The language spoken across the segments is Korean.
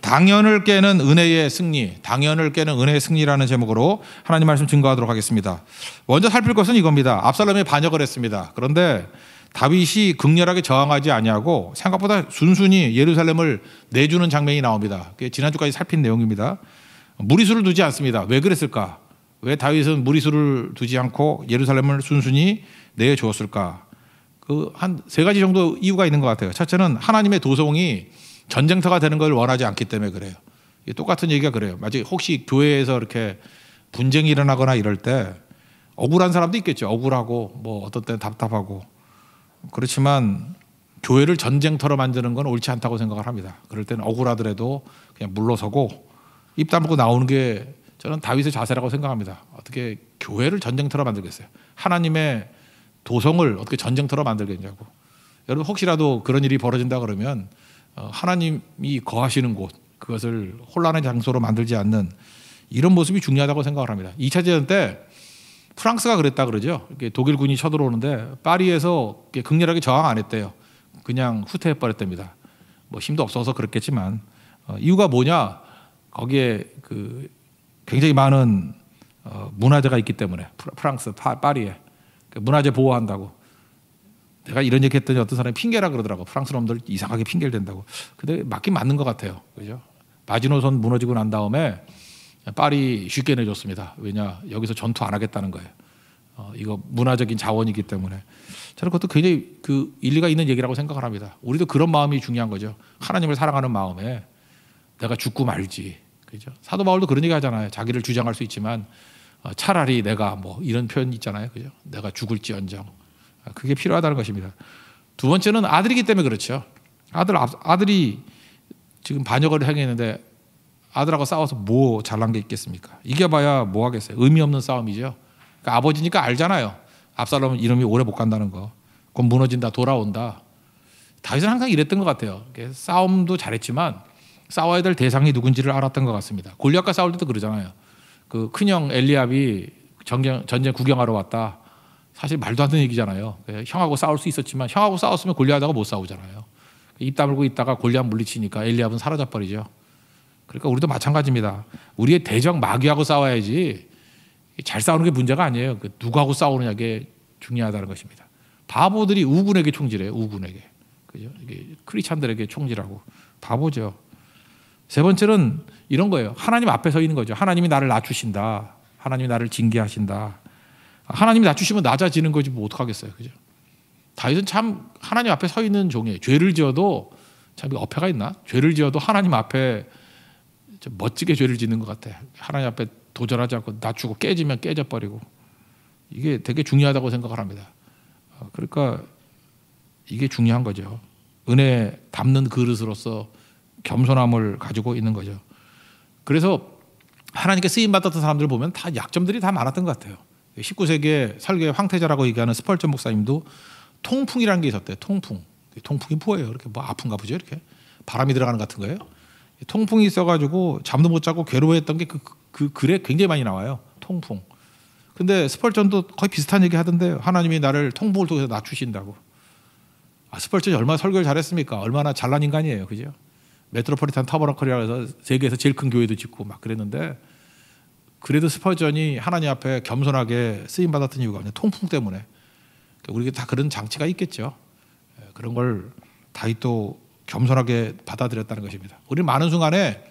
당연을 깨는 은혜의 승리, 당연을 깨는 은혜의 승리라는 제목으로 하나님 말씀 증거하도록 하겠습니다. 먼저 살필 것은 이겁니다. 압살롬이 반역을 했습니다. 그런데 다윗이 극렬하게 저항하지 아니하고 생각보다 순순히 예루살렘을 내주는 장면이 나옵니다. 그게 지난주까지 살핀 내용입니다. 무리수를 두지 않습니다. 왜 그랬을까? 왜 다윗은 무리수를 두지 않고 예루살렘을 순순히 내주었을까? 한 세 가지 정도 이유가 있는 것 같아요. 첫째는 하나님의 도성이 전쟁터가 되는 걸 원하지 않기 때문에 그래요. 똑같은 얘기가 그래요. 마치 혹시 교회에서 이렇게 분쟁이 일어나거나 이럴 때 억울한 사람도 있겠죠. 억울하고 뭐 어떤 때는 답답하고. 그렇지만 교회를 전쟁터로 만드는 건 옳지 않다고 생각을 합니다. 그럴 때는 억울하더라도 그냥 물러서고 입 다물고 나오는 게 저는 다윗의 자세라고 생각합니다. 어떻게 교회를 전쟁터로 만들겠어요? 하나님의 도성을 어떻게 전쟁터로 만들겠냐고. 여러분 혹시라도 그런 일이 벌어진다 그러면 하나님이 거하시는 곳, 그것을 혼란의 장소로 만들지 않는 이런 모습이 중요하다고 생각을 합니다. 2차 대전 때 프랑스가 그랬다 그러죠. 독일군이 쳐들어오는데 파리에서 극렬하게 저항 안 했대요. 그냥 후퇴해버렸답니다. 뭐 힘도 없어서 그랬겠지만 이유가 뭐냐? 거기에 굉장히 많은 문화재가 있기 때문에 프랑스 파리에 문화재 보호한다고. 내가 이런 얘기 했더니 어떤 사람이 핑계라 그러더라고. 프랑스 놈들 이상하게 핑계를 댄다고. 근데 맞긴 맞는 것 같아요. 그죠? 마지노선 무너지고 난 다음에 파리 쉽게 내줬습니다. 왜냐? 여기서 전투 안 하겠다는 거예요. 이거 문화적인 자원이기 때문에. 저는 그것도 굉장히 일리가 있는 얘기라고 생각을 합니다. 우리도 그런 마음이 중요한 거죠. 하나님을 사랑하는 마음에 내가 죽고 말지. 그죠? 사도 바울도 그런 얘기 하잖아요. 자기를 주장할 수 있지만 차라리 내가 뭐 이런 표현 있잖아요. 그죠? 내가 죽을지언정. 그게 필요하다는 것입니다. 두 번째는 아들이기 때문에 그렇죠. 아들이 지금 반역을 행했는데 아들하고 싸워서 뭐 잘난 게 있겠습니까? 이겨봐야 뭐 하겠어요. 의미 없는 싸움이죠. 그러니까 아버지니까 알잖아요. 압살롬은 이름이 오래 못 간다는 거. 곧 무너진다, 돌아온다. 다윗은 항상 이랬던 것 같아요. 싸움도 잘했지만 싸워야 될 대상이 누군지를 알았던 것 같습니다. 골리앗과 싸울 때도 그러잖아요. 큰형 엘리압이 전쟁 구경하러 왔다. 사실 말도 안 되는 얘기잖아요. 형하고 싸울 수 있었지만 형하고 싸웠으면 골리앗하고 못 싸우잖아요. 입 다물고 있다가 골리앗 물리치니까 엘리압은 사라져 버리죠. 그러니까 우리도 마찬가지입니다. 우리의 대적 마귀하고 싸워야지 잘 싸우는 게 문제가 아니에요. 누구하고 싸우느냐게 중요하다는 것입니다. 바보들이 우군에게 총질해요. 우군에게. 그죠? 이게 크리스찬들에게 총질하고 바보죠. 세 번째는 이런 거예요. 하나님 앞에 서 있는 거죠. 하나님이 나를 낮추신다. 하나님이 나를 징계하신다. 하나님이 낮추시면 낮아지는 거지 뭐 어떡하겠어요. 그죠? 다윗은 참 하나님 앞에 서 있는 종이에요. 죄를 지어도 참 어폐가 있나? 죄를 지어도 하나님 앞에 좀 멋지게 죄를 짓는 것 같아요. 하나님 앞에 도전하지 않고 낮추고 깨지면 깨져버리고. 이게 되게 중요하다고 생각을 합니다. 그러니까 이게 중요한 거죠. 은혜 담는 그릇으로서 겸손함을 가지고 있는 거죠. 그래서 하나님께 쓰임받았던 사람들을 보면 다 약점들이 다 많았던 것 같아요. 19세기에 설교의 황태자라고 얘기하는 스펄전 목사님도 통풍이라는 게 있었대요. 통풍. 통풍이 뭐예요? 이렇게 뭐 아픈가 보죠? 이렇게 바람이 들어가는 것 같은 거예요. 통풍이 있어가지고 잠도 못 자고 괴로워했던 게 그 글에 굉장히 많이 나와요. 통풍. 근데 스펄전도 거의 비슷한 얘기 하던데요. 하나님이 나를 통풍을 통해서 낮추신다고. 스펄전이 얼마나 설교를 잘했습니까? 얼마나 잘난 인간이에요. 그죠? 메트로폴리탄 타버너클이라고 해서 세계에서 제일 큰 교회도 짓고 막 그랬는데 그래도 스펄전이 하나님 앞에 겸손하게 쓰임받았던 이유가 그냥 통풍 때문에. 우리가 다 그런 장치가 있겠죠. 그런 걸 다윗도 겸손하게 받아들였다는 것입니다. 우리는 많은 순간에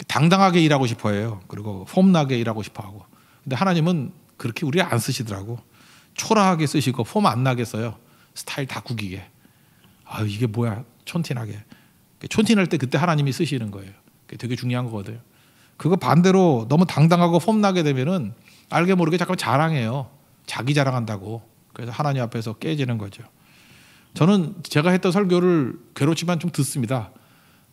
당당하게 일하고 싶어 해요. 그리고 폼나게 일하고 싶어 하고. 근데 하나님은 그렇게 우리 안 쓰시더라고. 초라하게 쓰시고 폼 안 나게 써요. 스타일 다 구기게. 이게 뭐야. 촌티나게. 촌티날 때 그때 하나님이 쓰시는 거예요. 그게 되게 중요한 거거든요. 그거 반대로 너무 당당하고 폼나게 되면은 알게 모르게 잠깐 자랑해요. 자기 자랑한다고. 그래서 하나님 앞에서 깨지는 거죠. 저는 제가 했던 설교를 괴롭지만 좀 듣습니다.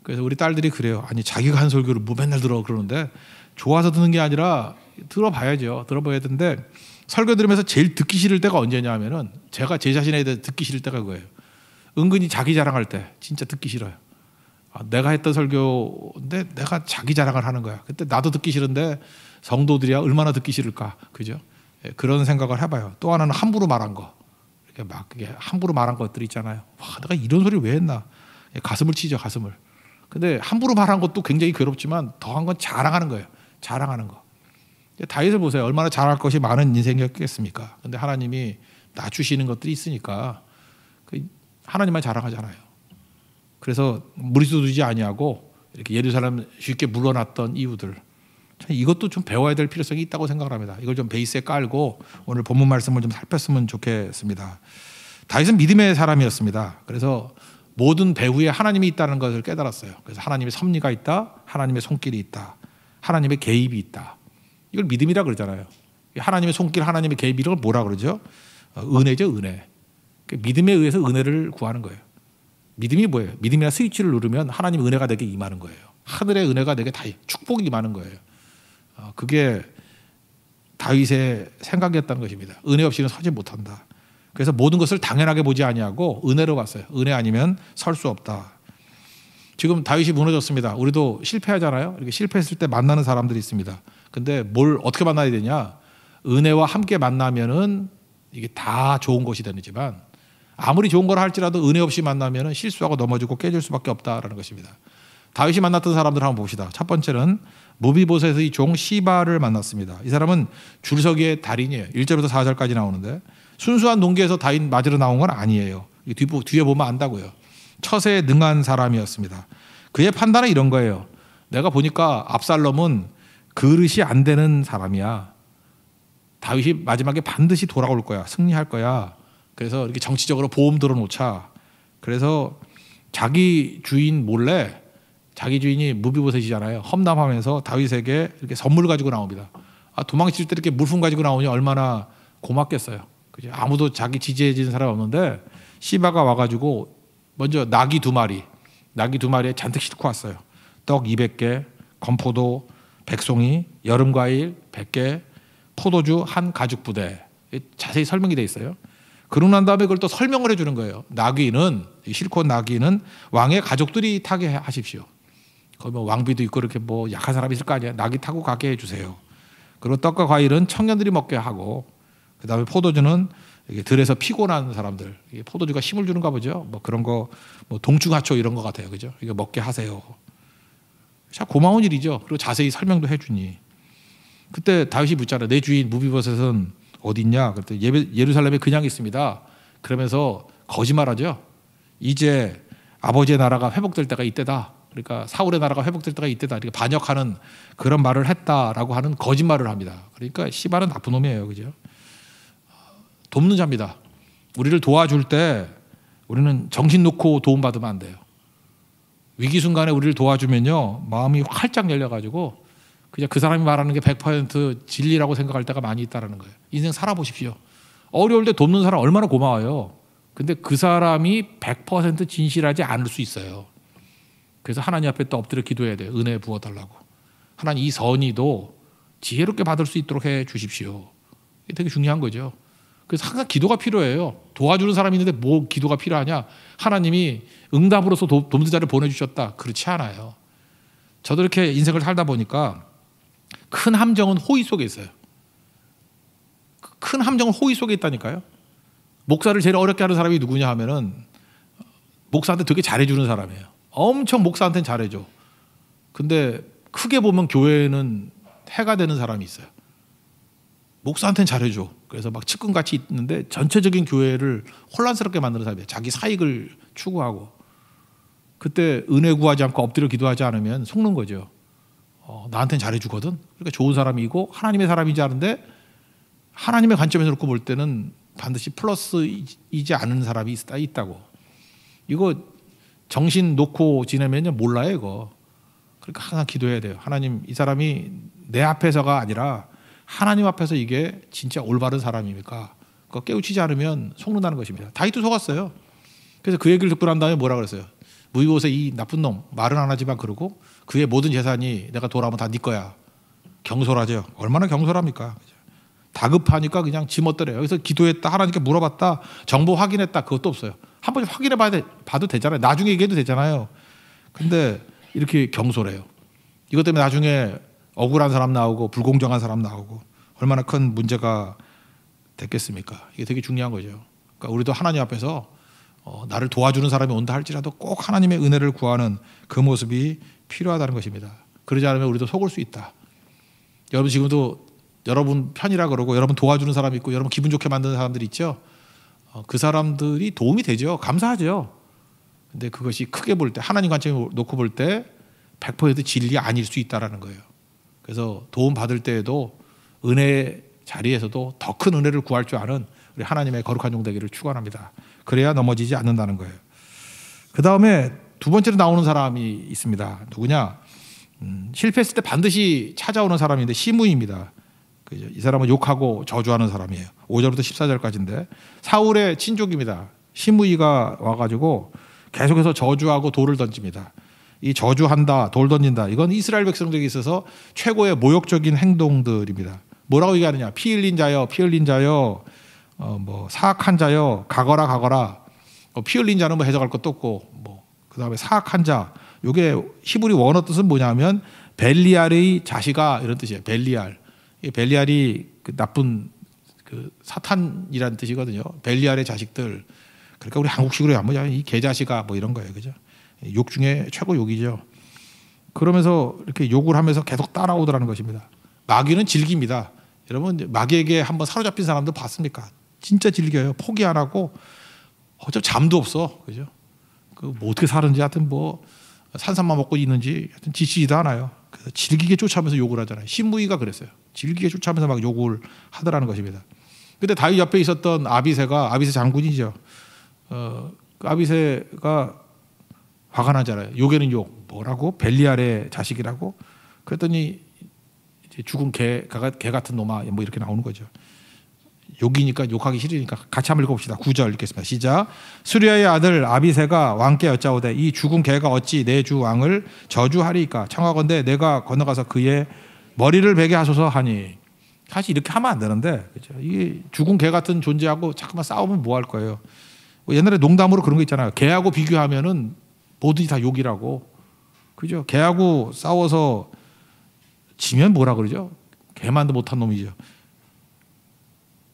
그래서 우리 딸들이 그래요. 아니 자기가 한 설교를 뭐 맨날 들어 그러는데 좋아서 듣는 게 아니라 들어봐야죠. 들어봐야 되는데 설교 들으면서 제일 듣기 싫을 때가 언제냐 하면은 제가 제 자신에 대해 듣기 싫을 때가 그거예요. 은근히 자기 자랑할 때 진짜 듣기 싫어요. 내가 했던 설교인데 내가 자기 자랑을 하는 거야. 그때 나도 듣기 싫은데 성도들이야 얼마나 듣기 싫을까. 그죠? 그런 생각을 해봐요. 또 하나는 함부로 말한 거. 이렇게 막 함부로 말한 것들 있잖아요. 와, 내가 이런 소리를 왜 했나. 가슴을 치죠. 가슴을. 근데 함부로 말한 것도 굉장히 괴롭지만 더한 건 자랑하는 거예요. 자랑하는 거. 다윗을 보세요. 얼마나 잘할 것이 많은 인생이었겠습니까? 근데 하나님이 낮추시는 것들이 있으니까 하나님만 자랑하잖아요. 그래서 무리수 두지 아니하고 이렇게 예루살렘 쉽게 물러났던 이유들, 이것도 좀 배워야 될 필요성이 있다고 생각을 합니다. 이걸 좀 베이스에 깔고 오늘 본문 말씀을 좀 살폈으면 좋겠습니다. 다윗은 믿음의 사람이었습니다. 그래서 모든 배후에 하나님이 있다는 것을 깨달았어요. 그래서 하나님의 섭리가 있다, 하나님의 손길이 있다, 하나님의 개입이 있다. 이걸 믿음이라 그러잖아요. 하나님의 손길, 하나님의 개입, 이걸 뭐라 그러죠? 은혜죠, 은혜. 믿음에 의해서 은혜를 구하는 거예요. 믿음이 뭐예요? 믿음이나 스위치를 누르면 하나님의 은혜가 내게 임하는 거예요. 하늘의 은혜가 내게 다 축복이 임하는 거예요. 그게 다윗의 생각이었다는 것입니다. 은혜 없이는 서지 못한다. 그래서 모든 것을 당연하게 보지 아니하고 은혜로 봤어요. 은혜 아니면 설 수 없다. 지금 다윗이 무너졌습니다. 우리도 실패하잖아요. 이렇게 실패했을 때 만나는 사람들이 있습니다. 근데 뭘 어떻게 만나야 되냐? 은혜와 함께 만나면은 이게 다 좋은 것이 되지만 아무리 좋은 걸 할지라도 은혜 없이 만나면은 실수하고 넘어지고 깨질 수밖에 없다라는 것입니다. 다윗이 만났던 사람들 한번 봅시다. 첫 번째는 무비보셋의 종 시바를 만났습니다. 이 사람은 줄서기의 달인이에요. 1절부터 4절까지 나오는데 순수한 농계에서 다윗 맞으러 나온 건 아니에요. 뒤에 보면 안다고요. 처세에 능한 사람이었습니다. 그의 판단은 이런 거예요. 내가 보니까 압살롬은 그릇이 안 되는 사람이야. 다윗이 마지막에 반드시 돌아올 거야. 승리할 거야. 그래서 이렇게 정치적으로 보험 들어놓자. 그래서 자기 주인 몰래, 자기 주인이 무비보셋이잖아요. 험담하면서 다윗에게 이렇게 선물 가지고 나옵니다. 도망칠 때 이렇게 물품 가지고 나오니 얼마나 고맙겠어요. 그죠? 아무도 자기 지지해주는 사람이 없는데 시바가 와가지고 먼저 낙이 2마리, 낙이 2마리에 잔뜩 싣고 왔어요. 떡 200개, 건포도, 백송이, 여름과일 100개, 포도주 한 가죽 부대. 자세히 설명이 돼 있어요. 그러고 난 다음에 그걸 또 설명을 해주는 거예요. 나귀는, 실컷 나귀는 왕의 가족들이 타게 하십시오. 거기 뭐 왕비도 있고 이렇게 뭐 약한 사람이 있을 거 아니에요. 나귀 타고 가게 해주세요. 그리고 떡과 과일은 청년들이 먹게 하고, 그 다음에 포도주는 이게 들에서 피곤한 사람들, 이게 포도주가 힘을 주는가 보죠. 뭐 그런 거, 뭐 동충하초 이런 거 같아요. 그죠? 이거 먹게 하세요. 참 고마운 일이죠. 그리고 자세히 설명도 해주니. 그때 다윗이 묻잖아요. 내 주인 무비보셋은 어디 있냐? 그랬더니 예루살렘에 그냥 있습니다. 그러면서 거짓말하죠. 이제 아버지의 나라가 회복될 때가 이때다. 그러니까 사울의 나라가 회복될 때가 이때다. 이렇게 반역하는 그런 말을 했다라고 하는 거짓말을 합니다. 그러니까 시바는 나쁜 놈이에요. 그죠? 돕는 자입니다. 우리를 도와줄 때 우리는 정신 놓고 도움받으면 안 돼요. 위기 순간에 우리를 도와주면요, 마음이 활짝 열려가지고 그냥 그 사람이 말하는 게 100% 진리라고 생각할 때가 많이 있다는 거예요. 인생 살아보십시오. 어려울 때 돕는 사람 얼마나 고마워요. 근데 그 사람이 100% 진실하지 않을 수 있어요. 그래서 하나님 앞에 또 엎드려 기도해야 돼요. 은혜 부어달라고. 하나님 이 선의도 지혜롭게 받을 수 있도록 해 주십시오. 이게 되게 중요한 거죠. 그래서 항상 기도가 필요해요. 도와주는 사람이 있는데 뭐 기도가 필요하냐? 하나님이 응답으로서 돕는 자를 보내주셨다. 그렇지 않아요. 저도 이렇게 인생을 살다 보니까 큰 함정은 호의 속에 있어요. 큰 함정은 호의 속에 있다니까요. 목사를 제일 어렵게 하는 사람이 누구냐 하면은 목사한테 되게 잘해주는 사람이에요. 엄청 목사한테는 잘해줘. 근데 크게 보면 교회는 해가 되는 사람이 있어요. 목사한테는 잘해줘. 그래서 막 측근같이 있는데 전체적인 교회를 혼란스럽게 만드는 사람이에요. 자기 사익을 추구하고. 그때 은혜 구하지 않고 엎드려 기도하지 않으면 속는 거죠. 나한테는 잘해주거든. 그러니까 좋은 사람이고 하나님의 사람이지 않은데 하나님의 관점에서 놓고 볼 때는 반드시 플러스이지 않은 사람이 있다고. 이거 정신 놓고 지내면 몰라요 이거. 그러니까 항상 기도해야 돼요. 하나님, 이 사람이 내 앞에서가 아니라 하나님 앞에서 이게 진짜 올바른 사람입니까? 그거 깨우치지 않으면 속는다는 것입니다. 다윗도 속았어요. 그래서 그 얘기를 듣고 난 다음에 뭐라 그랬어요? 무비보셋 이 나쁜 놈, 말은 안 하지만 그러고 그의 모든 재산이 내가 돌아오면 다 네 거야. 경솔하죠. 얼마나 경솔합니까? 다급하니까 그냥 지멋대로요. 여기서 기도했다, 하나님께 물어봤다, 정보 확인했다, 그것도 없어요. 한 번 확인해 봐도 되잖아요. 나중에 얘기해도 되잖아요. 근데 이렇게 경솔해요. 이것 때문에 나중에 억울한 사람 나오고 불공정한 사람 나오고 얼마나 큰 문제가 됐겠습니까? 이게 되게 중요한 거죠. 그러니까 우리도 하나님 앞에서 나를 도와주는 사람이 온다 할지라도 꼭 하나님의 은혜를 구하는 그 모습이 필요하다는 것입니다. 그러지 않으면 우리도 속을 수 있다. 여러분 지금도 여러분 편이라 그러고 여러분 도와주는 사람 있고 여러분 기분 좋게 만드는 사람들이 있죠. 그 사람들이 도움이 되죠. 감사하죠. 근데 그것이 크게 볼 때 하나님 관점에 놓고 볼 때 100% 진리 아닐 수 있다라는 거예요. 그래서 도움 받을 때에도 은혜 자리에서도 더 큰 은혜를 구할 줄 아는 우리 하나님의 거룩한 종 되기를 축원합니다. 그래야 넘어지지 않는다는 거예요. 그 다음에 두 번째로 나오는 사람이 있습니다. 누구냐? 실패했을 때 반드시 찾아오는 사람인데 시므이입니다. 이 사람은 욕하고 저주하는 사람이에요. 5절부터 14절까지인데 사울의 친족입니다. 시므이가 와가지고 계속해서 저주하고 돌을 던집니다. 이 저주한다, 돌 던진다, 이건 이스라엘 백성들에게 있어서 최고의 모욕적인 행동들입니다. 뭐라고 얘기하느냐? 피 흘린 자여, 피 흘린 자여, 사악한 자여, 가거라 가거라. 피 흘린 자는 뭐 해석할 것도 없고, 그 다음에 사악한 자. 이게 히브리 원어 뜻은 뭐냐면 벨리알의 자식아 이런 뜻이에요. 벨리알. 이 벨리알이 그 나쁜 그 사탄이라는 뜻이거든요. 벨리알의 자식들. 그러니까 우리 한국식으로 하면 이 개자식아 뭐 이런 거예요, 그죠? 욕 중에 최고 욕이죠. 그러면서 이렇게 욕을 하면서 계속 따라오더라는 것입니다. 마귀는 즐깁니다. 여러분 마귀에게 한번 사로잡힌 사람들 봤습니까? 진짜 즐겨요. 포기 안 하고 어차피 잠도 없어, 그죠? 그 뭐 어떻게 사는지 하여튼 뭐 산삼만 먹고 있는지 하여튼 지치지도 않아요. 그래서 즐기게 쫓아오면서 욕을 하잖아요. 시므이가 그랬어요. 즐기게 쫓아오면서 막 욕을 하더라는 것입니다. 근데 다윗 옆에 있었던 아비새 장군이죠. 그 아비새가 화가 나잖아요. 욕에는 욕. 뭐라고? 벨리알의 자식이라고? 그랬더니 이제 죽은 개 같은 놈아 뭐 이렇게 나오는 거죠. 욕이니까 욕하기 싫으니까 같이 한번 읽어봅시다. 9절 읽겠습니다. 시작. 수리아의 아들 아비새가 왕께 여짜오되 이 죽은 개가 어찌 내 주 왕을 저주하리이까? 청하건대 내가 건너가서 그의 머리를 베게 하소서 하니. 사실 이렇게 하면 안 되는데, 그렇죠? 이게 죽은 개 같은 존재하고 자꾸만 싸우면 뭐 할 거예요? 옛날에 농담으로 그런 거 있잖아요. 개하고 비교하면은 뭐든지 다 욕이라고, 그죠? 개하고 싸워서 지면 뭐라 그러죠? 개만도 못한 놈이죠.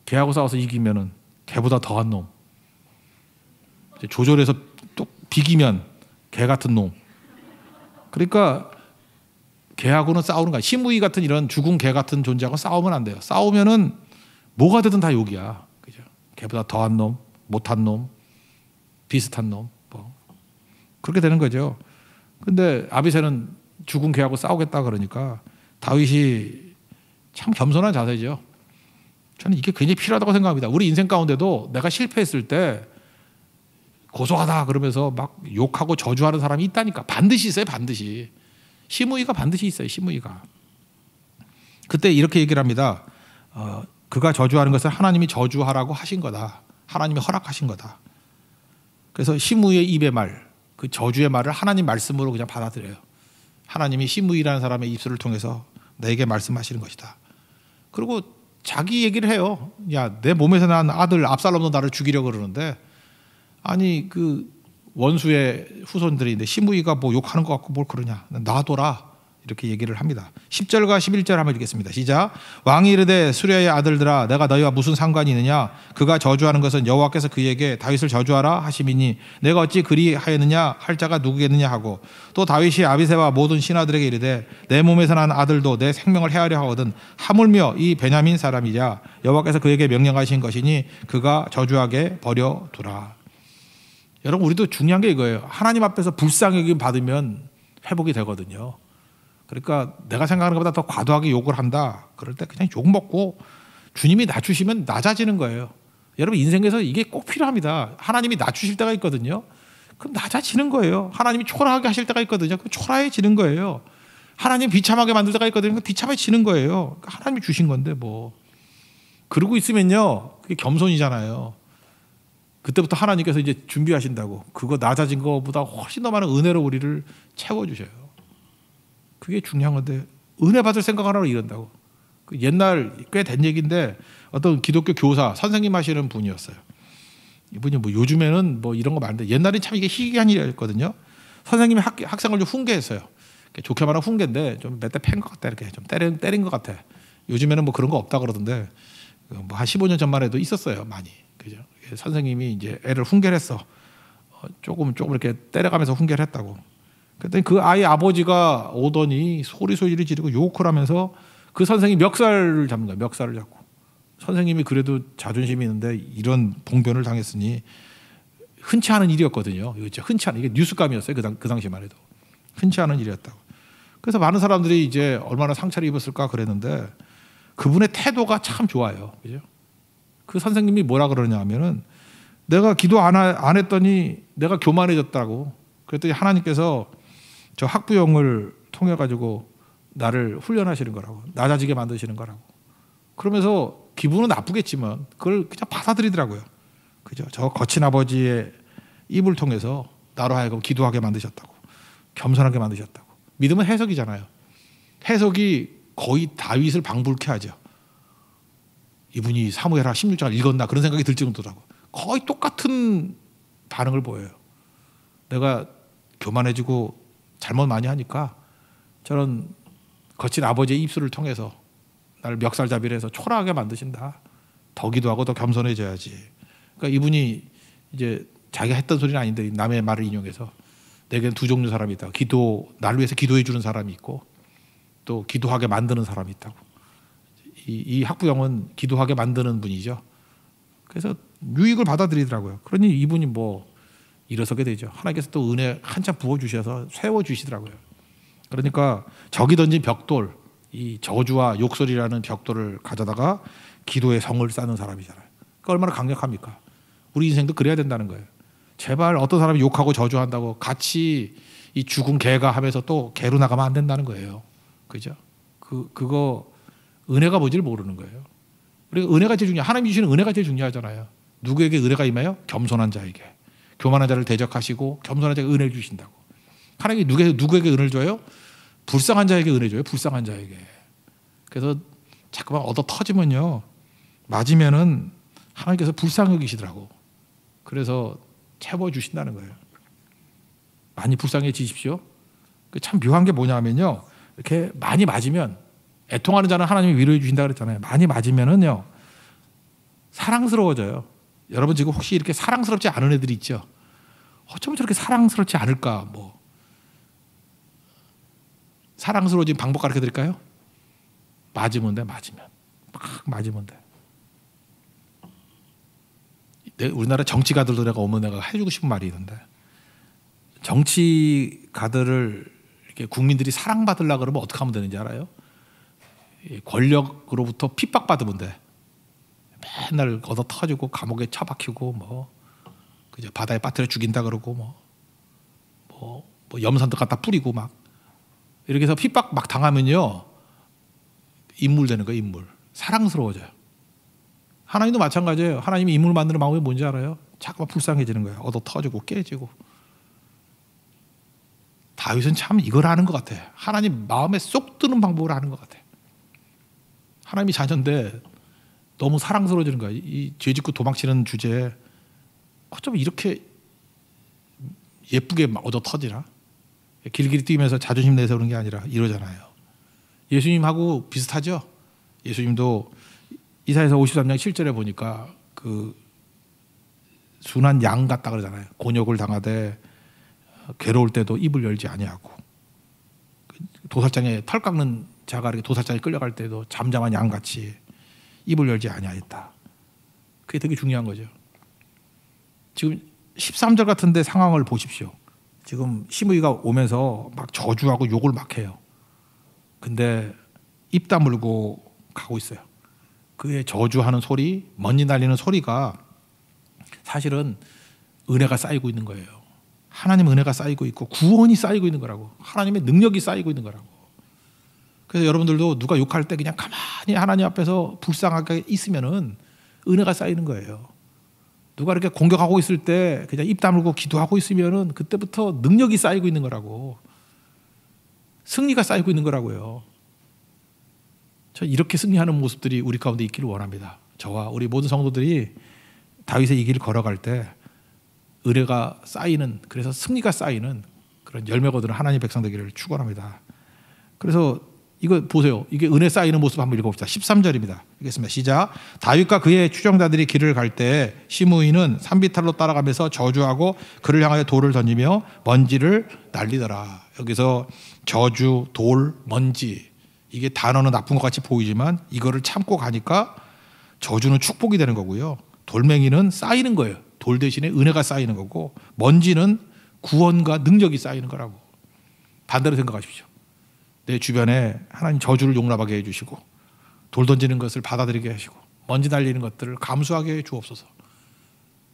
개하고 싸워서 이기면은 개보다 더한 놈. 조절해서 또 비기면 개 같은 놈. 그러니까 개하고는 싸우는 거야. 시므이 같은 이런 죽은 개 같은 존재하고 싸우면 안 돼요. 싸우면은 뭐가 되든 다 욕이야, 그죠? 개보다 더한 놈, 못한 놈, 비슷한 놈, 뭐 그렇게 되는 거죠. 근데 아비새는 죽은 개하고 싸우겠다 그러니까 다윗이 참 겸손한 자세죠. 저는 이게 굉장히 필요하다고 생각합니다. 우리 인생 가운데도 내가 실패했을 때 고소하다 그러면서 막 욕하고 저주하는 사람이 있다니까. 반드시 있어요. 반드시. 시므이가 반드시 있어요. 시므이가. 그때 이렇게 얘기를 합니다. 그가 저주하는 것은 하나님이 저주하라고 하신 거다. 하나님이 허락하신 거다. 그래서 시므이의 입의 말, 그 저주의 말을 하나님 말씀으로 그냥 받아들여요. 하나님이 시므이라는 사람의 입술을 통해서 내게 말씀하시는 것이다. 그리고 자기 얘기를 해요. 야, 내 몸에서 난 아들 압살롬도 나를 죽이려고 그러는데, 아니 그 원수의 후손들인데 시므이가 뭐 욕하는 것 같고 뭘 그러냐, 놔둬라, 이렇게 얘기를 합니다. 10절과 11절 한번 읽겠습니다. 시작. 왕이 이르되 수리아의 아들들아 내가 너희와 무슨 상관이 있느냐? 그가 저주하는 것은 여호와께서 그에게 다윗을 저주하라 하심이니 내가 어찌 그리하였느냐 할 자가 누구겠느냐 하고, 또 다윗이 아비새와 모든 신하들에게 이르되 내 몸에서 난 아들도 내 생명을 해하려 하거든 하물며 이 베냐민 사람이랴 여호와께서 그에게 명령하신 것이니 그가 저주하게 버려두라. 여러분 우리도 중요한 게 이거예요. 하나님 앞에서 불쌍히 여김 받으면 회복이 되거든요. 그러니까 내가 생각하는 것보다 더 과도하게 욕을 한다 그럴 때 그냥 욕 먹고 주님이 낮추시면 낮아지는 거예요. 여러분 인생에서 이게 꼭 필요합니다. 하나님이 낮추실 때가 있거든요. 그럼 낮아지는 거예요. 하나님이 초라하게 하실 때가 있거든요. 그럼 초라해지는 거예요. 하나님 비참하게 만들 때가 있거든요. 그럼 비참해지는 거예요. 그러니까 하나님이 주신 건데 뭐. 그러고 있으면요 그게 겸손이잖아요. 그때부터 하나님께서 이제 준비하신다고, 그거 낮아진 것보다 훨씬 더 많은 은혜로 우리를 채워주셔요. 그게 중요한 건데 은혜 받을 생각 하나로 이런다고. 옛날 꽤 된 얘기인데 어떤 기독교 교사 선생님 하시는 분이었어요. 이분이 뭐 요즘에는 뭐 이런 거 많은데 옛날엔 참 이게 희귀한 일이었거든요. 선생님이 학생을 좀 훈계했어요. 좋게 말하면 훈계인데 좀 몇 대 팬 것 같다, 이렇게 좀 때린 것 같아. 요즘에는 뭐 그런 거 없다 그러던데 뭐 한 15년 전만 해도 있었어요, 많이. 그죠? 선생님이 이제 애를 훈계를 했어. 조금 이렇게 때려가면서 훈계를 했다고. 그랬더니 그 아이 아버지가 오더니 소리를 지르고 욕을 하면서 그 선생이 멱살을 잡는 거야. 멱살을 잡고. 선생님이 그래도 자존심이 있는데 이런 봉변을 당했으니 흔치 않은 일이었거든요. 이거 진짜 흔치 않은, 이게 뉴스감이었어요. 그 당시만 해도. 흔치 않은 일이었다고. 그래서 많은 사람들이 이제 얼마나 상처를 입었을까 그랬는데 그분의 태도가 참 좋아요. 그죠? 그 선생님이 뭐라 그러냐 하면은 내가 기도 안 했더니 내가 교만해졌다고. 그랬더니 하나님께서 저 학부형을 통해 가지고 나를 훈련하시는 거라고. 낮아지게 만드시는 거라고. 그러면서 기분은 나쁘겠지만 그걸 그냥 받아들이더라고요. 그죠? 저 거친 아버지의 입을 통해서 나로 하여금 기도하게 만드셨다고. 겸손하게 만드셨다고. 믿음은 해석이잖아요. 해석이 거의 다윗을 방불케 하죠. 이분이 사무엘하 16장을 읽었나 그런 생각이 들 정도라고. 거의 똑같은 반응을 보여요. 내가 교만해지고 잘못 많이 하니까 저런 거친 아버지의 입술을 통해서 나를 멱살잡이를 해서 초라하게 만드신다. 더 기도하고 더 겸손해져야지. 그러니까 이분이 이제 자기가 했던 소리는 아닌데 남의 말을 인용해서 내게는 두 종류 사람이 있다. 나를 위해서 기도해 주는 사람이 있고 또 기도하게 만드는 사람이 있다고. 이 학부형은 기도하게 만드는 분이죠. 그래서 유익을 받아들이더라고요. 그러니 이분이 뭐 일어서게 되죠. 하나님께서 또 은혜 한참 부어주셔서 세워주시더라고요. 그러니까 적이 던진 벽돌, 이 저주와 욕설이라는 벽돌을 가져다가 기도의 성을 쌓는 사람이잖아요. 그러니까 얼마나 강력합니까? 우리 인생도 그래야 된다는 거예요. 제발 어떤 사람이 욕하고 저주한다고 같이 이 죽은 개가 하면서 또 개로 나가면 안 된다는 거예요. 그죠? 그거 은혜가 뭔지를 모르는 거예요. 그리고 은혜가 제일 중요해요. 하나님이 주시는 은혜가 제일 중요하잖아요. 누구에게 은혜가 임해요? 겸손한 자에게. 교만한 자를 대적하시고 겸손한 자에게 은혜를 주신다고. 하나님이 누구에게 은혜를 줘요? 불쌍한 자에게 은혜 줘요. 불쌍한 자에게. 그래서 자꾸만 얻어 터지면요. 맞으면은 하나님께서 불쌍히 여기시더라고. 그래서 채워주신다는 거예요. 많이 불쌍해지십시오. 참 묘한 게 뭐냐면요. 이렇게 많이 맞으면 애통하는 자는 하나님이 위로해 주신다 그랬잖아요. 많이 맞으면은요. 사랑스러워져요. 여러분 지금 혹시 이렇게 사랑스럽지 않은 애들이 있죠? 어쩌면 저렇게 사랑스럽지 않을까? 뭐 사랑스러워진 방법 가르쳐 드릴까요? 맞으면 돼. 막 맞으면 돼. 우리나라 정치가들도 내가 해주고 싶은 말이 있는데 정치가들을 이렇게 국민들이 사랑받으려고 그러면 어떻게 하면 되는지 알아요? 권력으로부터 핍박받으면 돼. 맨날 얻어 터지고 감옥에 처박히고 뭐 그죠? 바다에 빠뜨려 죽인다 그러고 뭐 염산도 갖다 뿌리고 막 이렇게 해서 핍박 막 당하면요 인물 되는 거예요. 인물. 사랑스러워져요. 하나님도 마찬가지예요. 하나님이 인물 만드는 마음이 뭔지 알아요? 자꾸만 불쌍해지는 거예요. 얻어 터지고 깨지고. 다윗은 참 이걸 아는 것 같아. 하나님 마음에 쏙 드는 방법을 아는 것 같아. 하나님이 자녀인데 너무 사랑스러워지는 거야. 이 죄짓고 도망치는 주제에 어쩌면 이렇게 예쁘게 얻어 터지나? 길길이 뛰면서 자존심 내세우는 게 아니라 이러잖아요. 예수님하고 비슷하죠? 예수님도 이사야서 53장 7절에 보니까 그 순한 양 같다 그러잖아요. 곤욕을 당하되 괴로울 때도 입을 열지 아니하고 도살장에 털 깎는 자가 이렇게 도살장에 끌려갈 때도 잠잠한 양같이 입을 열지 아니하였다. 그게 되게 중요한 거죠. 지금 13절 같은데 상황을 보십시오. 지금 시므이가 오면서 막 저주하고 욕을 막 해요. 근데 입 다물고 가고 있어요. 그의 저주하는 소리, 먼지 날리는 소리가 사실은 은혜가 쌓이고 있는 거예요. 하나님 은혜가 쌓이고 있고 구원이 쌓이고 있는 거라고. 하나님의 능력이 쌓이고 있는 거라고. 그래서 여러분들도 누가 욕할 때 그냥 가만히 하나님 앞에서 불쌍하게 있으면은 은혜가 쌓이는 거예요. 누가 이렇게 공격하고 있을 때 그냥 입 다물고 기도하고 있으면은 그때부터 능력이 쌓이고 있는 거라고. 승리가 쌓이고 있는 거라고요. 저 이렇게 승리하는 모습들이 우리 가운데 있기를 원합니다. 저와 우리 모든 성도들이 다윗의 이 길을 걸어갈 때 은혜가 쌓이는, 그래서 승리가 쌓이는 그런 열매가 얻는 하나님의 백성 되기를 축원합니다. 그래서 이거 보세요. 이게 은혜 쌓이는 모습 한번 읽어봅시다. 13절입니다. 읽겠습니다. 시작. 다윗과 그의 추종자들이 길을 갈 때 시므이는 산비탈로 따라가면서 저주하고 그를 향하여 돌을 던지며 먼지를 날리더라. 여기서 저주, 돌, 먼지, 이게 단어는 나쁜 것 같이 보이지만 이거를 참고 가니까 저주는 축복이 되는 거고요. 돌멩이는 쌓이는 거예요. 돌 대신에 은혜가 쌓이는 거고, 먼지는 구원과 능력이 쌓이는 거라고. 반대로 생각하십시오. 내 주변에 하나님 저주를 용납하게 해주시고, 돌 던지는 것을 받아들이게 하시고, 먼지 날리는 것들을 감수하게 해 주옵소서.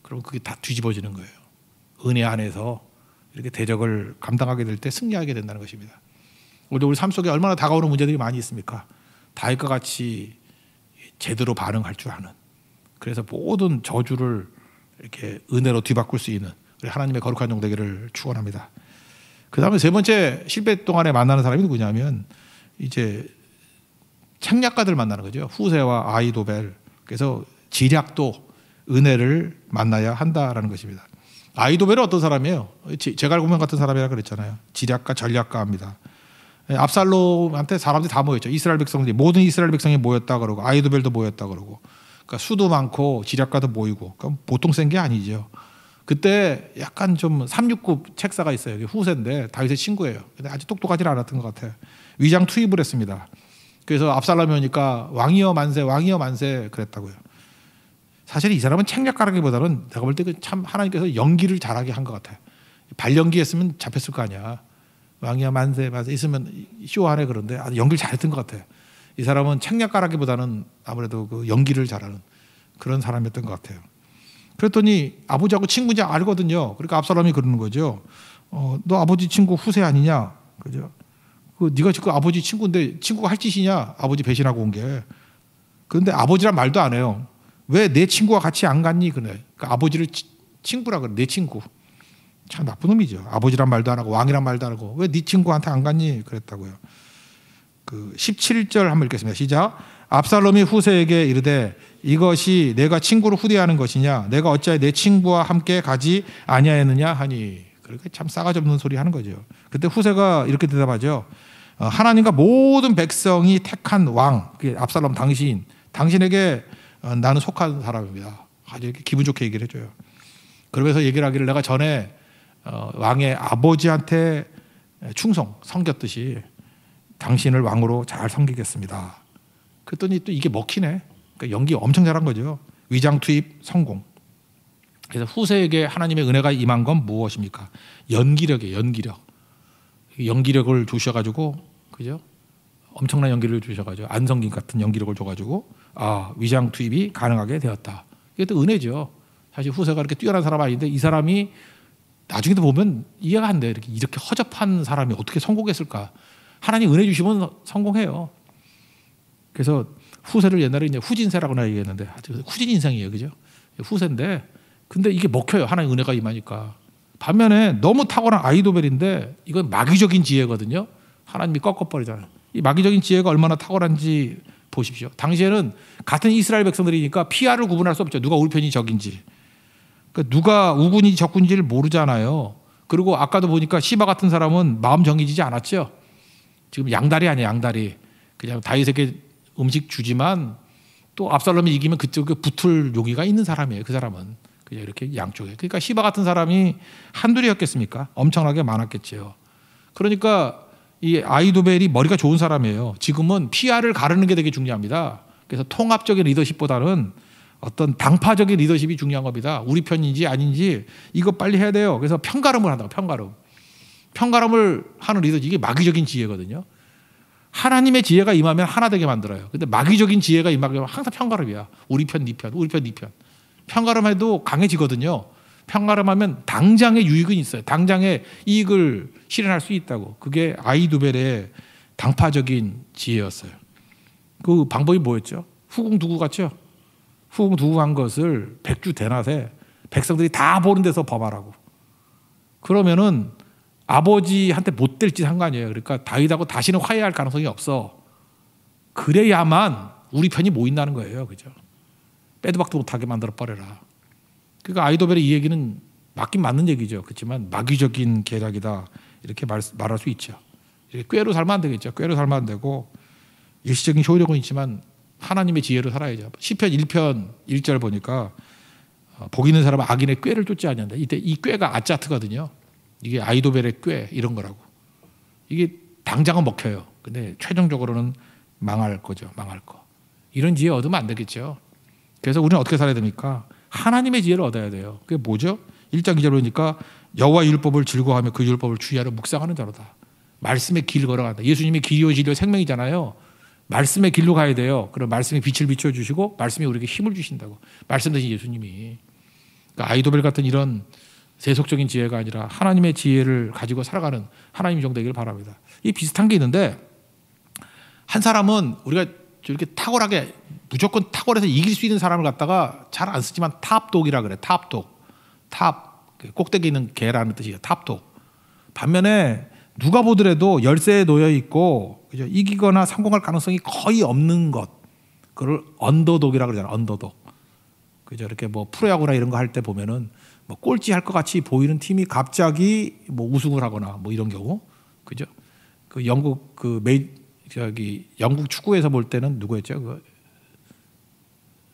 그럼 그게 다 뒤집어지는 거예요. 은혜 안에서 이렇게 대적을 감당하게 될 때 승리하게 된다는 것입니다. 우리 삶 속에 얼마나 다가오는 문제들이 많이 있습니까? 다윗과 같이 제대로 반응할 줄 아는, 그래서 모든 저주를 이렇게 은혜로 뒤바꿀 수 있는 하나님의 거룩한 종 되기를 축원합니다. 그 다음에 세 번째 실패 동안에 만나는 사람이 누구냐면 이제 책략가들 만나는 거죠. 후세와 아이도벨. 그래서 지략도 은혜를 만나야 한다라는 것입니다. 아이도벨은 어떤 사람이에요? 제갈공명 같은 사람이라 그랬잖아요. 지략가, 전략가입니다. 압살롬한테 사람들이 다 모였죠. 이스라엘 백성들이, 모든 이스라엘 백성이 모였다 그러고, 아이도벨도 모였다 그러고, 그러니까 수도 많고 지략가도 모이고, 그러니까 보통 센 게 아니죠. 그때 약간 좀 369 책사가 있어요. 후세인데 다윗의 친구예요. 근데 아직 똑똑하지 않았던 것 같아요. 위장 투입을 했습니다. 그래서 압살롬이 오니까 왕이여 만세, 왕이여 만세 그랬다고요. 사실 이 사람은 책략가라기보다는 내가 볼 때 참 하나님께서 연기를 잘하게 한 것 같아요. 발연기 했으면 잡혔을 거 아니야. 왕이여 만세, 만세 있으면 쇼하네. 그런데 아주 연기를 잘했던 것 같아요. 이 사람은 책략가라기보다는 아무래도 그 연기를 잘하는 그런 사람이었던 것 같아요. 그랬더니 아버지하고 친구인지 알거든요. 그러니까 압살롬이 그러는 거죠. 너 아버지 친구 후세 아니냐? 그죠? 네가 지금 아버지 친구인데 친구가 할 짓이냐? 아버지 배신하고 온 게. 그런데 아버지란 말도 안 해요. 왜 내 친구와 같이 안 갔니? 그래. 그러니까 아버지를 친구라 그래. 내 친구. 참 나쁜 놈이죠. 아버지란 말도 안 하고 왕이란 말도 안 하고 왜 네 친구한테 안 갔니? 그랬다고요. 그 17절 한번 읽겠습니다. 시작. 압살롬이 후세에게 이르되 이것이 내가 친구를 후대하는 것이냐? 내가 어찌하여 내 친구와 함께 가지 아니하였느냐 하니. 그렇게 참 싸가지 없는 소리 하는 거죠. 그때 후세가 이렇게 대답하죠. 하나님과 모든 백성이 택한 왕, 압살롬 당신에게 나는 속한 사람입니다. 아주 이렇게 기분 좋게 얘기를 해줘요. 그러면서 얘기를 하기를 내가 전에 왕의 아버지한테 섬겼듯이 당신을 왕으로 잘 섬기겠습니다. 그랬더니 또 이게 먹히네. 그러니까 연기 엄청 잘한 거죠. 위장 투입 성공. 그래서 후세에게 하나님의 은혜가 임한 건 무엇입니까? 연기력이에요. 연기력을 주셔가지고, 그죠? 엄청난 연기를 주셔가지고 안성긴 같은 연기력을 줘가지고 위장 투입이 가능하게 되었다. 이게 또 은혜죠. 사실 후세가 그렇게 뛰어난 사람 아닌데 이 사람이 나중에도 보면 이해가 안 돼. 이렇게 허접한 사람이 어떻게 성공했을까? 하나님 은혜 주시면 성공해요. 그래서 후세를 옛날에 이제 후진세라고나 얘기했는데 후진 인생이에요, 그죠? 후세인데 근데 이게 먹혀요. 하나님 은혜가 임하니까. 반면에 너무 탁월한 아이도벨인데 이건 마귀적인 지혜거든요. 하나님이 꺾어버리잖아요. 이 마귀적인 지혜가 얼마나 탁월한지 보십시오. 당시에는 같은 이스라엘 백성들이니까 피아를 구분할 수 없죠. 누가 우리 편이 적인지. 그러니까 누가 우군인지 적군인지를 모르잖아요. 그리고 아까도 보니까 시바 같은 사람은 마음 정해지지 않았죠. 지금 양다리 아니에요, 양다리. 그냥 다윗에게 음식 주지만 또 압살롬이 이기면 그쪽에 붙을 용의가 있는 사람이에요. 그 사람은 그냥 이렇게 양쪽에. 그러니까 시바 같은 사람이 한둘이었겠습니까? 엄청나게 많았겠죠. 그러니까 이 아이도벨이 머리가 좋은 사람이에요. 지금은 피아를 가르는 게 되게 중요합니다. 그래서 통합적인 리더십보다는 어떤 당파적인 리더십이 중요한 겁니다. 우리 편인지 아닌지 이거 빨리 해야 돼요. 그래서 편가름을 한다고. 편가름을 하는 리더십, 이게 마귀적인 지혜거든요. 하나님의 지혜가 임하면 하나 되게 만들어요. 근데 마귀적인 지혜가 임하면 항상 편가름이야. 우리 편, 네 편, 우리 편, 네 편. 편가름해도 강해지거든요. 편가름하면 당장의 유익은 있어요. 당장의 이익을 실현할 수 있다고. 그게 아이도벨의 당파적인 지혜였어요. 그 방법이 뭐였죠? 후궁두구 같죠? 후궁두구한 것을 백주 대낮에 백성들이 다 보는 데서 범하라고. 그러면은 아버지한테 못될 짓 한 거 아니에요. 그러니까 다윗하고 다시는 화해할 가능성이 없어. 그래야만 우리 편이 모인다는 거예요. 그죠? 빼도 박도 못하게 만들어 버려라. 그러니까 아이도벨의 이 얘기는 맞긴 맞는 얘기죠. 그렇지만 마귀적인 계략이다. 이렇게 말할 수 있죠. 꾀로 살면 안 되겠죠. 꾀로 살면 안 되고 일시적인 효력은 있지만 하나님의 지혜로 살아야죠. 시편 1편 1절 보니까 복 있는 사람은 악인의 꾀를 쫓지 않는다. 이때 이 꾀가 아짜트거든요. 이게 아이도벨의 꾀 이런 거라고. 이게 당장은 먹혀요. 근데 최종적으로는 망할 거죠. 망할 거. 이런 지혜 얻으면 안 되겠죠. 그래서 우리는 어떻게 살아야 됩니까? 하나님의 지혜를 얻어야 돼요. 그게 뭐죠? 1장 2절 보니까 여호와 율법을 즐거워하며 그 율법을 주의하러 묵상하는 자로다. 말씀의 길 걸어간다. 예수님이 길이요 진리요 생명이잖아요. 말씀의 길로 가야 돼요. 그럼 말씀의 빛을 비춰주시고 말씀이 우리에게 힘을 주신다고. 말씀 대신 예수님이. 그러니까 아이도벨 같은 이런 세속적인 지혜가 아니라 하나님의 지혜를 가지고 살아가는 하나님의 종 되기를 바랍니다. 이 비슷한 게 있는데 한 사람은 우리가 이렇게 탁월하게 무조건 탁월해서 이길 수 있는 사람을 갖다가 잘 안 쓰지만 탑독이라 그래. 탑독. 탑. 꼭대기 있는 개라는 뜻이에요. 탑독. 반면에 누가 보더라도 열쇠에 놓여 있고 그죠? 이기거나 성공할 가능성이 거의 없는 것. 그걸 언더독이라 그러잖아요. 언더독. 그죠? 이렇게 뭐 프로야구나 이런 거 할 때 보면은 뭐 꼴찌 할 것 같이 보이는 팀이 갑자기 뭐 우승을 하거나 뭐 이런 경우. 그죠? 그 영국 영국 축구에서 볼 때는 누구였죠?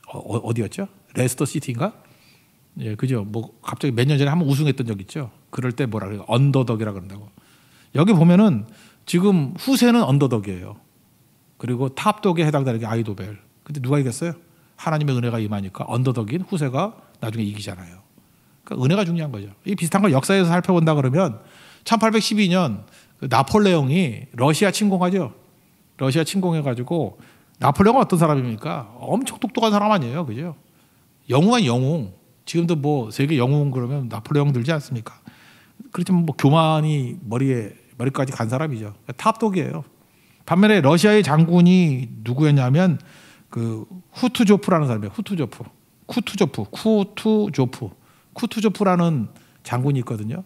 어디였죠? 레스터 시티인가? 예, 그죠? 뭐 갑자기 몇 년 전에 한번 우승했던 적 있죠. 그럴 때 뭐라 그래요? 언더덕이라 그런다고. 여기 보면은 지금 후세는 언더덕이에요. 그리고 탑독에 해당되는 게 아이도벨. 근데 누가 이겼어요? 하나님의 은혜가 임하니까 언더덕인 후세가 나중에 이기잖아요. 그러니까 은혜가 중요한 거죠. 이 비슷한 걸 역사에서 살펴본다 그러면 1812년 나폴레옹이 러시아 침공하죠. 러시아 침공해가지고 나폴레옹은 어떤 사람입니까? 엄청 똑똑한 사람 아니에요, 그죠? 영웅은 영웅. 지금도 뭐 세계 영웅 그러면 나폴레옹 들지 않습니까? 그렇지만 뭐 교만이 머리까지 간 사람이죠. 탑독이에요. 반면에 러시아의 장군이 누구였냐면 그 후투조프라는 사람이에요. 쿠투조프라는 장군이 있거든요.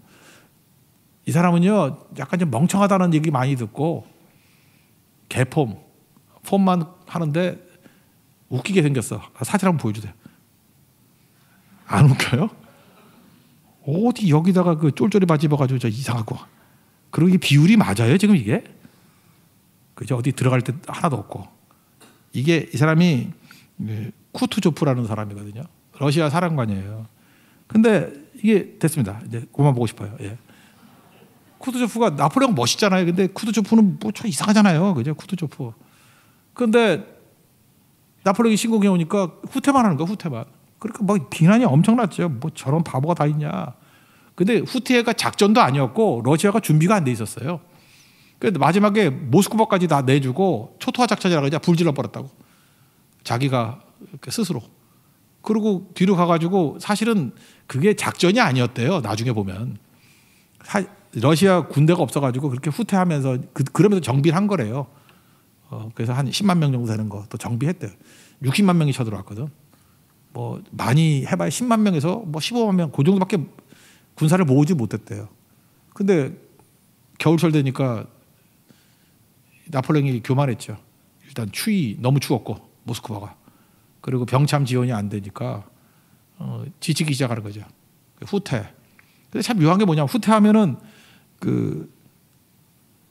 이 사람은요, 약간 좀 멍청하다는 얘기 많이 듣고 폼만 하는데 웃기게 생겼어. 사진 한번 보여주세요. 안 웃겨요? 어디 여기다가 그 쫄쫄이 바지 입어가지고 저 이상하고. 그리고 이게 비율이 맞아요, 지금 이게? 그죠? 어디 들어갈 때 하나도 없고. 이게 이 사람이 쿠투조프라는 사람이거든요. 러시아 사령관이에요. 근데 이게 됐습니다. 이제 그만 보고 싶어요. 예. 쿠투조프가 나폴레옹 멋있잖아요. 근데 쿠투조프는 뭐 좀 이상하잖아요. 그죠? 쿠투조프. 근데 나폴레옹이 신공해 오니까 후퇴만 하는 거야, 후퇴만. 그러니까 뭐 비난이 엄청났죠. 뭐 저런 바보가 다 있냐. 근데 후퇴가 작전도 아니었고 러시아가 준비가 안 돼 있었어요. 그래서 마지막에 모스크바까지 다 내주고 초토화 작전이라고 이제 불질러 버렸다고. 자기가 스스로. 그리고 뒤로 가가지고 사실은 그게 작전이 아니었대요. 나중에 보면. 러시아 군대가 없어가지고 그렇게 후퇴하면서 그러면서 정비를 한 거래요. 그래서 한 10만 명 정도 되는 거 또 정비했대요. 60만 명이 쳐들어왔거든. 뭐 많이 해봐야 10만 명에서 뭐 15만 명 그 정도밖에 군사를 모으지 못했대요. 근데 겨울철 되니까 나폴레옹이 교만했죠. 일단 너무 추웠고 모스크바가. 그리고 병참 지원이 안 되니까 지치기 시작하는 거죠. 후퇴. 근데 참 묘한 게 뭐냐면 후퇴하면은 그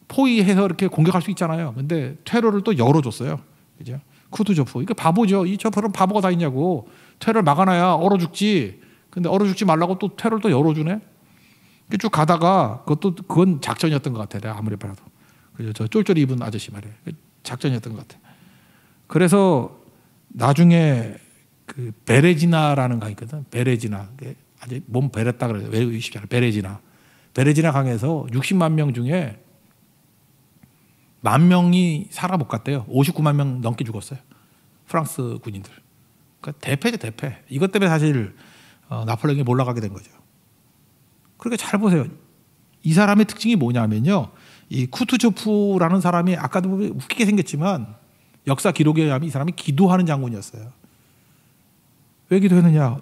포위해서 이렇게 공격할 수 있잖아요. 근데 퇴로를 또 열어줬어요. 그죠? 쿠투조프. 이게 바보죠. 저런 바보가 다 있냐고. 퇴로를 막아놔야 얼어 죽지. 근데 얼어 죽지 말라고 또 퇴로를 또 열어주네. 쭉 가다가 그건 작전이었던 것 같아. 내가 아무리 봐도. 그죠? 저 쫄쫄이 입은 아저씨 말이에요. 작전이었던 것 같아. 그래서 나중에 그 베레지나라는 강이 있거든. 베레지나. 아주 몸 베랬다 그래요. 외우기 쉽지 않아요. 베레지나 강에서 60만 명 중에 10,000명이 살아 못 갔대요. 59만 명 넘게 죽었어요. 프랑스 군인들. 그러니까 대패죠, 대패. 이것 때문에 사실 나폴레옹이 몰락하게 된 거죠. 그러니까 잘 보세요. 이 사람의 특징이 뭐냐면요. 이 쿠투조프라는 사람이 아까도 보면 웃기게 생겼지만 역사 기록에 의하면 이 사람이 기도하는 장군이었어요. 왜 기도했느냐?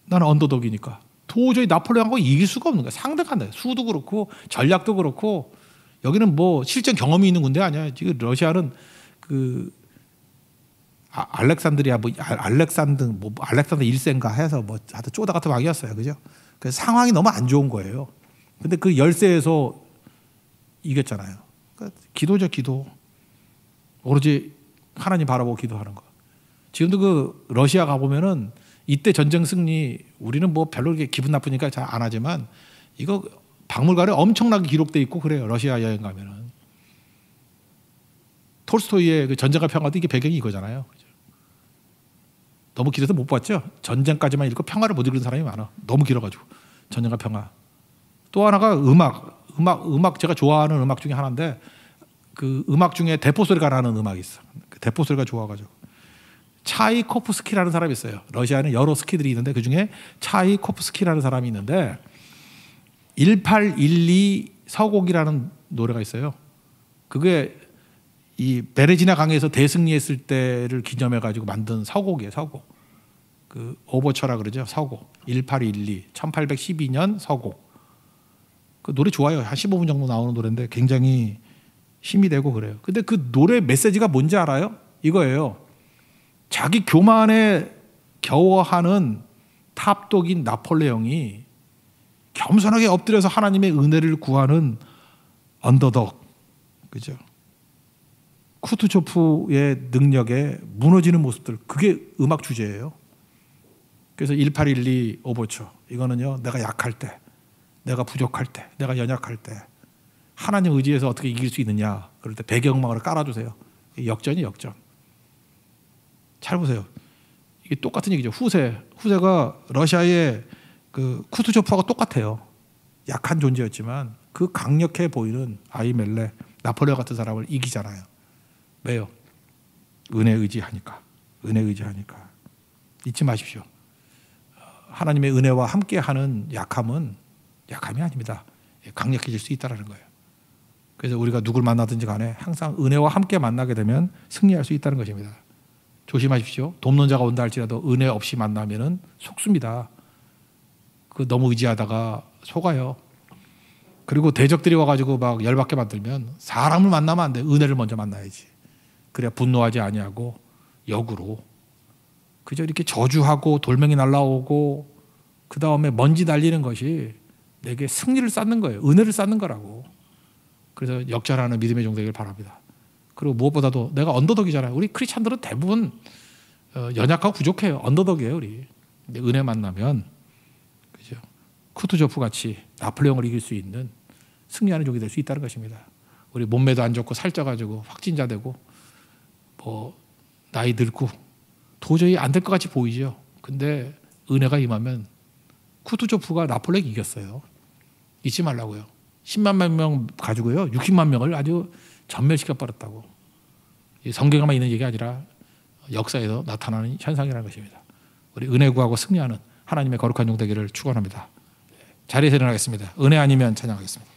나는 언더독이니까. 도저히 나폴레옹하고 이길 수가 없는 거야. 상대가 수도 그렇고 전략도 그렇고 여기는 뭐 실전 경험이 있는 군대 아니야. 지금 러시아는 그 알렉산드리아 알렉산드 1세인가 해서 뭐 하여튼 쪼다 같은 왕이었어요. 그죠? 그래서 상황이 너무 안 좋은 거예요. 근데 그 열세에서 이겼잖아요. 그러니까 기도죠, 기도. 오로지 하나님 바라보고 기도하는 거. 지금도 그 러시아 가보면은 이때 전쟁 승리 우리는 뭐 별로 이렇게 기분 나쁘니까 잘 안 하지만 이거 박물관에 엄청나게 기록돼 있고 그래요. 러시아 여행 가면은. 톨스토이의 그 전쟁과 평화도 이게 배경이 이거잖아요. 너무 길어서 못 봤죠? 전쟁까지만 읽고 평화를 못 읽는 사람이 많아. 너무 길어가지고. 전쟁과 평화. 또 하나가 음악 제가 좋아하는 음악 중에 하나인데 그 음악 중에 대포 소리가 나는 음악이 있어. 그 대포 소리가 좋아가지고. 차이코프스키라는 사람이 있어요. 러시아에는 여러 스키들이 있는데 그 중에 차이코프스키라는 사람이 있는데 1812 서곡이라는 노래가 있어요. 그게 이 베레지나 강에서 대승리했을 때를 기념해 가지고 만든 서곡이에요. 서곡. 그 오버처라 그러죠. 서곡. 1812 1812년 서곡. 그 노래 좋아요. 한 15분 정도 나오는 노래인데 굉장히 힘이 되고 그래요. 근데 그 노래 메시지가 뭔지 알아요? 이거예요. 자기 교만에 겨워하는 탑독인 나폴레옹이 겸손하게 엎드려서 하나님의 은혜를 구하는 언더독. 그죠? 쿠투초프의 능력에 무너지는 모습들. 그게 음악 주제예요. 그래서 1812 오버처. 이거는요. 내가 약할 때, 내가 부족할 때, 내가 연약할 때 하나님 의지에서 어떻게 이길 수 있느냐. 그럴 때 배경음악으로 깔아주세요. 역전이 역전. 잘 보세요. 이게 똑같은 얘기죠. 후세가 러시아의 그 쿠투초프하고 똑같아요. 약한 존재였지만 그 강력해 보이는 아이멜렉, 나폴레옹 같은 사람을 이기잖아요. 왜요? 은혜 의지하니까. 은혜 의지하니까. 잊지 마십시오. 하나님의 은혜와 함께하는 약함은 약함이 아닙니다. 강력해질 수 있다는 거예요. 그래서 우리가 누굴 만나든지 간에 항상 은혜와 함께 만나게 되면 승리할 수 있다는 것입니다. 조심하십시오. 돕는 자가 온다 할지라도 은혜 없이 만나면은 속습니다. 그 너무 의지하다가 속아요. 그리고 대적들이 와가지고 막 열받게 만들면 사람을 만나면 안 돼. 은혜를 먼저 만나야지. 그래야 분노하지 아니하고 역으로 그저 이렇게 저주하고 돌멩이 날라오고 그 다음에 먼지 날리는 것이 내게 승리를 쌓는 거예요. 은혜를 쌓는 거라고. 그래서 역전하는 믿음의 종 되길 바랍니다. 그리고 무엇보다도 내가 언더독이잖아요. 우리 크리스찬들은 대부분 연약하고 부족해요. 언더독이에요, 우리. 근데 은혜 만나면 그죠? 쿠투조프 같이 나폴레옹을 이길 수 있는 승리하는 종이 될 수 있다는 것입니다. 우리 몸매도 안 좋고 살쪄가지고 확진자 되고 뭐 나이 들고 도저히 안 될 것 같이 보이죠. 근데 은혜가 임하면 쿠투조프가 나폴레옹 이겼어요. 잊지 말라고요. 10만 명 가지고요. 60만 명을 아주 전멸시켜 버렸다고. 성경에만 있는 얘기가 아니라 역사에서 나타나는 현상이라는 것입니다. 우리 은혜 구하고 승리하는 하나님의 거룩한 종 되기를 축원합니다. 자리에서 일어나겠습니다. 은혜 아니면 찬양하겠습니다.